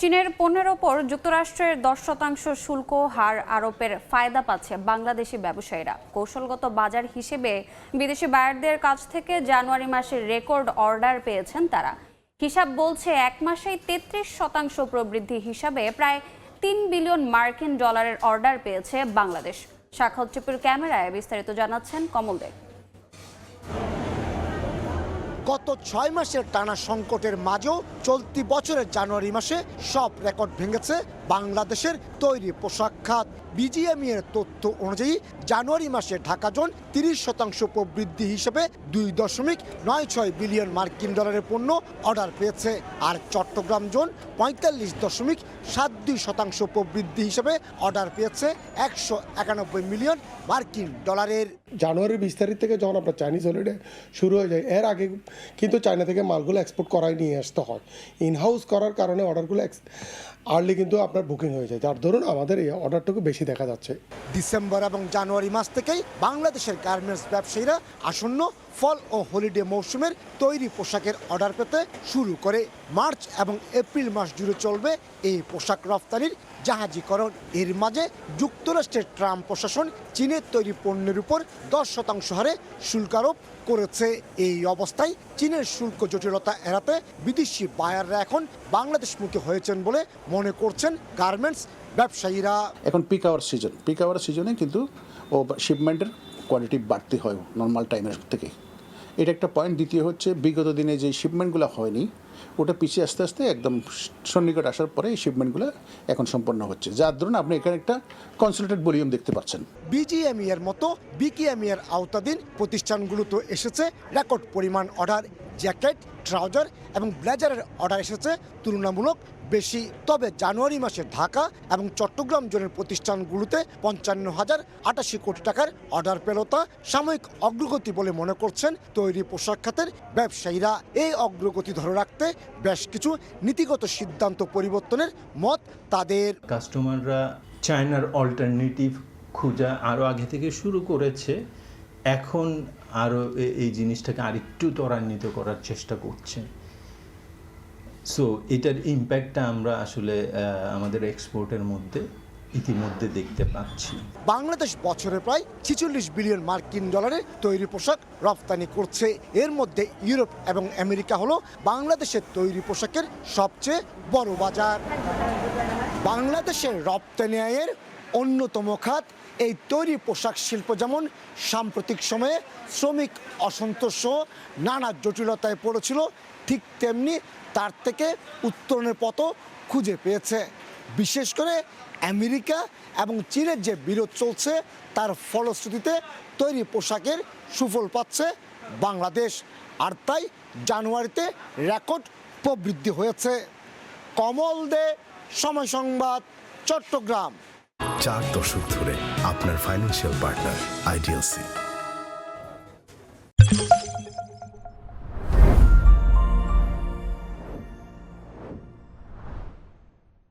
চীনের পণ্যের ওপর যুক্তরাষ্ট্রের 10% শুল্ক হার আরোপের ফায়দা পাচ্ছে বাংলাদেশি ব্যবসায়ীরা। কৌশলগত বাজার হিসেবে বিদেশি বায়ারদের কাছ থেকে জানুয়ারি মাসের রেকর্ড অর্ডার পেয়েছেন তারা। হিসাব বলছে এক মাসেই 33% প্রবৃদ্ধি হিসাবে প্রায় 3 বিলিয়ন মার্কিন ডলারের অর্ডার পেয়েছে বাংলাদেশ। সাখাওয়াত টিপুর ক্যামেরায় বিস্তারিত জানাচ্ছেন কমল দে। গত 6 মাসের টানা সংকটের মাঝেও চলতি বছরের জানুয়ারি মাসে সব রেকর্ড ভেঙেছে বাংলাদেশের তৈরি পোশাক খাত। বিজিএমই এর তথ্য অনুযায়ী জানুয়ারি মাসে ঢাকা জোন 30% প্রবৃদ্ধি হিসেবে 2.96 বিলিয়ন মার্কিন ডলারের পণ্য অর্ডার পেয়েছে, আর চট্টগ্রাম জোন 45.72% প্রবৃদ্ধি হিসেবে অর্ডার পেয়েছে 191 মিলিয়ন মার্কিন ডলারের। জানুয়ারির 20 তারিখ থেকে যখন আপনার চাইনিজ হলিডে শুরু হয়ে যায়, এর আগে কিন্তু চায়না থেকে মালগুলো এক্সপোর্ট করাই নিয়ে আসতে হয়। ইনহাউস করার কারণে অর্ডারগুলো আর্লি কিন্তু আপনার বুকিং হয়ে যায়, যার ধরুন আমাদের এই অর্ডারটুকু বেশি দেখা যাচ্ছে। ডিসেম্বর এবং জানুয়ারি মাস থেকেই বাংলাদেশের গার্মেন্টস ব্যবসায়ীরা আসন্ন ফল ও হলিডে মৌসুমের তৈরি পোশাকের অর্ডার পেতে শুরু করে। মার্চ এবং এপ্রিল মাস জুড়ে চলবে এই পোশাক রফতানির জাহাজীকরণ। এর মাঝে যুক্তরাষ্ট্রের ট্রাম্প প্রশাসন চীনের তৈরি পণ্যের উপর 10% হারে শুল্ক আরোপ করেছে। এই অবস্থায় চীনের শুল্ক জটিলতা এড়াতে বিদেশি বায়াররা এখন বাংলাদেশমুখী হয়েছেন বলে মনে করছেন গার্মেন্টস ব্যবসায়ীরা। এখন পিক আওয়ার সিজনে কিন্তু ও শিপমেন্টের কোয়ালিটি বাড়তি হয় নর্মাল টাইমের থেকে, এটা একটা পয়েন্ট। দ্বিতীয় হচ্ছে বিগত দিনে যে শিপমেন্টগুলো হয়নি ওটা পিছিয়ে আস্তে আস্তে একদম সন্নিকট আসার পরে এই শিপমেন্টগুলো এখন সম্পন্ন হচ্ছে, যার ধরুন আপনি এখানে একটা কনসেন্ট্রেটেড ভলিউম দেখতে পাচ্ছেন। বিজিএমই এর মতো বিকিএমই এর আওতাধীন প্রতিষ্ঠানগুলোতে এসেছে রেকর্ড পরিমাণ অর্ডার। জ্যাকেট, ট্রাউজার এবং ব্লেজারের অর্ডার এসেছে তুলনামূলক বেশি। তবে জানুয়ারি মাসে ঢাকা এবং চট্টগ্রাম জোনের প্রতিষ্ঠানগুলোতে 55,088 কোটি টাকার অর্ডার পেল, তা সাময়িক অগ্রগতি বলে মনে করছেন তৈরি পোশাক খাতের ব্যবসায়ীরা। এই অগ্রগতি ধরে রাখতে বেশ কিছু নীতিগত সিদ্ধান্ত পরিবর্তনের মত তাদের। কাস্টমাররা চায়নার অল্টারনেটিভ খোঁজা আরও আগে থেকে শুরু করেছে, এখন আরও এই জিনিসটাকে আরেকটু ত্বরান্বিত করার চেষ্টা করছে। সো এটার ইম্প্যাক্টটা আমরা আসলে আমাদের এক্সপোর্টের মধ্যে ইতিমধ্যে দেখতে পাচ্ছি। বাংলাদেশ বছরে প্রায় 46 বিলিয়ন মার্কিন ডলারের তৈরি পোশাক রপ্তানি করছে। এর মধ্যে ইউরোপ এবং আমেরিকা হলো বাংলাদেশের তৈরি পোশাকের সবচেয়ে বড় বাজার। বাংলাদেশের রপ্তানি আয়ের অন্যতম খাত এই তৈরি পোশাক শিল্প যেমন সাম্প্রতিক সময়ে শ্রমিক অসন্তোষ সহ নানা জটিলতায় পড়েছিল, ঠিক তেমনি তার থেকে উত্তরণের পথও খুঁজে পেয়েছে। বিশেষ করে আমেরিকা এবং চীনের যে বিরোধ চলছে তার ফলশ্রুতিতে তৈরি পোশাকের সুফল পাচ্ছে বাংলাদেশ, আর তাই জানুয়ারিতে রেকর্ড প্রবৃদ্ধি হয়েছে। কমল দে, সময় সংবাদ, চট্টগ্রাম। 4 দশক ধরে আপনার ফাইন্যান্সিয়াল পার্টনার আইডিএলসি।